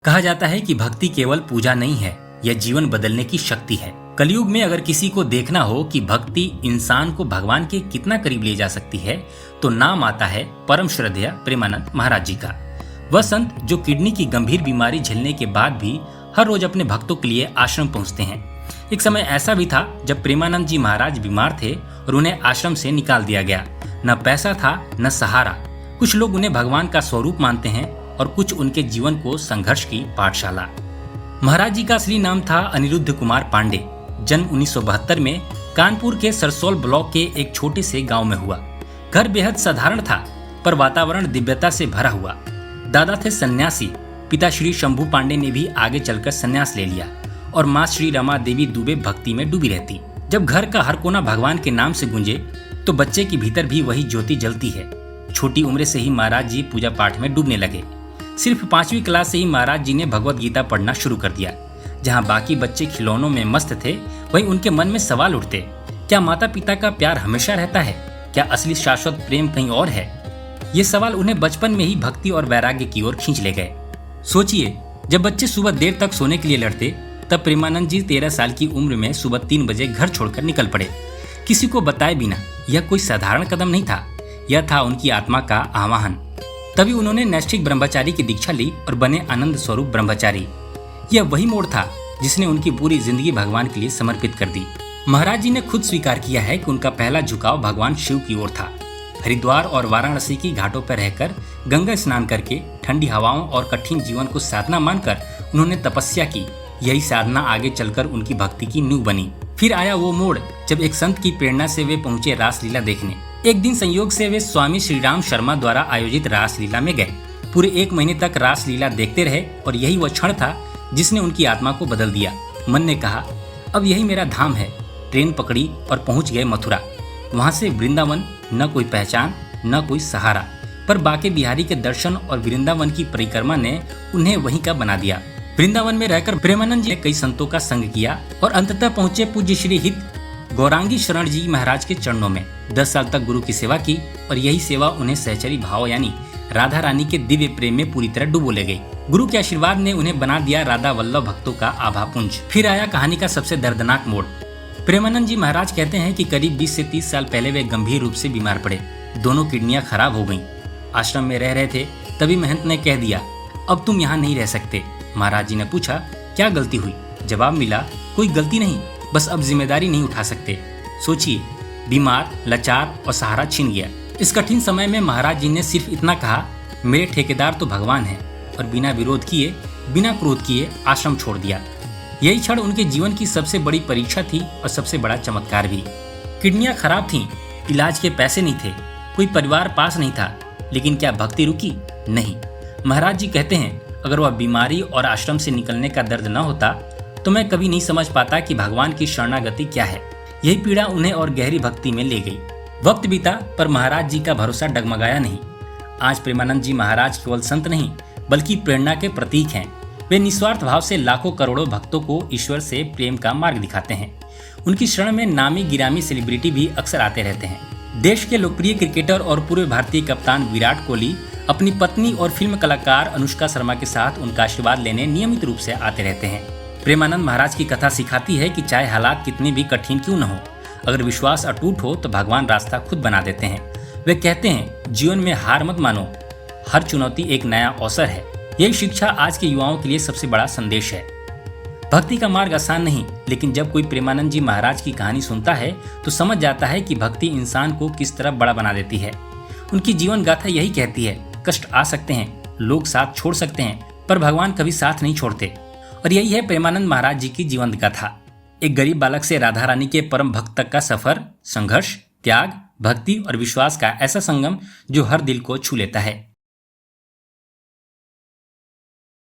कहा जाता है कि भक्ति केवल पूजा नहीं है, यह जीवन बदलने की शक्ति है। कलयुग में अगर किसी को देखना हो कि भक्ति इंसान को भगवान के कितना करीब ले जा सकती है, तो नाम आता है परम श्रद्धेय प्रेमानंद महाराज जी का। वह संत जो किडनी की गंभीर बीमारी झेलने के बाद भी हर रोज अपने भक्तों के लिए आश्रम पहुंचते हैं। एक समय ऐसा भी था जब प्रेमानंद जी महाराज बीमार थे और उन्हें आश्रम से निकाल दिया गया। न पैसा था न सहारा। कुछ लोग उन्हें भगवान का स्वरूप मानते हैं और कुछ उनके जीवन को संघर्ष की पाठशाला। महाराज जी का असली नाम था अनिरुद्ध कुमार पांडे। जन्म 1972 में कानपुर के सरसोल ब्लॉक के एक छोटे से गांव में हुआ। घर बेहद साधारण था पर वातावरण दिव्यता से भरा हुआ। दादा थे सन्यासी। पिता श्री शंभू पांडे ने भी आगे चलकर संन्यास ले लिया और माँ श्री रमा देवी दुबे भक्ति में डूबी रहती। जब घर का हर कोना भगवान के नाम से गूंजे तो बच्चे के भीतर भी वही ज्योति जलती है। छोटी उम्र से ही महाराज जी पूजा पाठ में डूबने लगे। सिर्फ 5वीं क्लास से ही महाराज जी ने भगवत गीता पढ़ना शुरू कर दिया। जहाँ बाकी बच्चे खिलौनों में मस्त थे, वहीं उनके मन में सवाल उठते, क्या माता पिता का प्यार हमेशा रहता है? क्या असली शाश्वत प्रेम कहीं और है? ये सवाल उन्हें बचपन में ही भक्ति और वैराग्य की ओर खींच ले गए। सोचिए, जब बच्चे सुबह देर तक सोने के लिए लड़ते, तब प्रेमानंद जी 13 साल की उम्र में सुबह 3 बजे घर छोड़कर निकल पड़े। किसी को बताए बिना। यह कोई साधारण कदम नहीं था, यह था उनकी आत्मा का आवाहन। तभी उन्होंने नैष्ठिक ब्रह्मचारी की दीक्षा ली और बने आनंद स्वरूप ब्रह्मचारी। यह वही मोड़ था जिसने उनकी पूरी जिंदगी भगवान के लिए समर्पित कर दी। महाराज जी ने खुद स्वीकार किया है कि उनका पहला झुकाव भगवान शिव की ओर था। हरिद्वार और वाराणसी की घाटों पर रहकर गंगा स्नान करके ठंडी हवाओं और कठिन जीवन को साधना मानकर उन्होंने तपस्या की। यही साधना आगे चलकर उनकी भक्ति की नींव बनी। फिर आया वो मोड़ जब एक संत की प्रेरणा से वे पहुंचे रासलीला देखने। एक दिन संयोग से वे स्वामी श्रीराम शर्मा द्वारा आयोजित रासलीला में गए। पूरे 1 महीने तक रासलीला देखते रहे और यही वह क्षण था जिसने उनकी आत्मा को बदल दिया। मन ने कहा, अब यही मेरा धाम है। ट्रेन पकड़ी और पहुंच गए मथुरा। वहां से वृंदावन, न कोई पहचान न कोई सहारा, पर बाके बिहारी के दर्शन और वृंदावन की परिक्रमा ने उन्हें वहीं का बना दिया। वृंदावन में रहकर प्रेमानंद जी ने कई संतों का संग किया और अंततः पहुंचे पूज्य श्री हित गौरांगी शरण जी महाराज के चरणों में। 10 साल तक गुरु की सेवा की और यही सेवा उन्हें सहचरी भाव यानी राधा रानी के दिव्य प्रेम में पूरी तरह डुबो ले गई। गुरु के आशीर्वाद ने उन्हें बना दिया राधा वल्लभ भक्तों का आभापुंज। फिर आया कहानी का सबसे दर्दनाक मोड़। प्रेमानंद जी महाराज कहते हैं कि करीब 20 से 30 साल पहले वे गंभीर रूप से बीमार पड़े। दोनों किडनियां खराब हो गईं। आश्रम में रह रहे थे, तभी महंत ने कह दिया, अब तुम यहाँ नहीं रह सकते। महाराज जी ने पूछा, क्या गलती हुई? जवाब मिला, कोई गलती नहीं, बस अब जिम्मेदारी नहीं उठा सकते। सोचिए, बीमार, लाचार और सहारा छिन गया। इस कठिन समय में महाराज जी ने सिर्फ इतना कहा, मेरे ठेकेदार तो भगवान हैं, और बिना विरोध किए, बिना क्रोध किए आश्रम छोड़ दिया। यही क्षण उनके जीवन की सबसे बड़ी परीक्षा थी और सबसे बड़ा चमत्कार भी। किडनियां खराब थीं, इलाज के पैसे नहीं थे, कोई परिवार पास नहीं था, लेकिन क्या भक्ति रुकी? नहीं। महाराज जी कहते हैं, अगर वह बीमारी और आश्रम से निकलने का दर्द न होता तो मैं कभी नहीं समझ पाता कि भगवान की शरणागति क्या है। यही पीड़ा उन्हें और गहरी भक्ति में ले गई। वक्त बीता पर महाराज जी का भरोसा डगमगाया नहीं। आज प्रेमानंद जी महाराज केवल संत नहीं बल्कि प्रेरणा के प्रतीक हैं। वे निस्वार्थ भाव से लाखों करोड़ों भक्तों को ईश्वर से प्रेम का मार्ग दिखाते हैं। उनकी शरण में नामी गिरामी सेलिब्रिटी भी अक्सर आते रहते हैं। देश के लोकप्रिय क्रिकेटर और पूर्व भारतीय कप्तान विराट कोहली अपनी पत्नी और फिल्म कलाकार अनुष्का शर्मा के साथ उनका आशीर्वाद लेने नियमित रूप से आते रहते हैं। प्रेमानंद महाराज की कथा सिखाती है कि चाहे हालात कितने भी कठिन क्यों न हो, अगर विश्वास अटूट हो तो भगवान रास्ता खुद बना देते हैं। वे कहते हैं, जीवन में हार मत मानो, हर चुनौती एक नया अवसर है। यही शिक्षा आज के युवाओं के लिए सबसे बड़ा संदेश है। भक्ति का मार्ग आसान नहीं, लेकिन जब कोई प्रेमानंद जी महाराज की कहानी सुनता है तो समझ जाता है कि भक्ति इंसान को किस तरह बड़ा बना देती है। उनकी जीवन गाथा यही कहती है, कष्ट आ सकते हैं, लोग साथ छोड़ सकते हैं, पर भगवान कभी साथ नहीं छोड़ते। और यही है प्रेमानंद महाराज जी की जीवन गाथा। एक गरीब बालक से राधा रानी के परम भक्त तक का सफर, संघर्ष, त्याग, भक्ति और विश्वास का ऐसा संगम जो हर दिल को छू लेता है।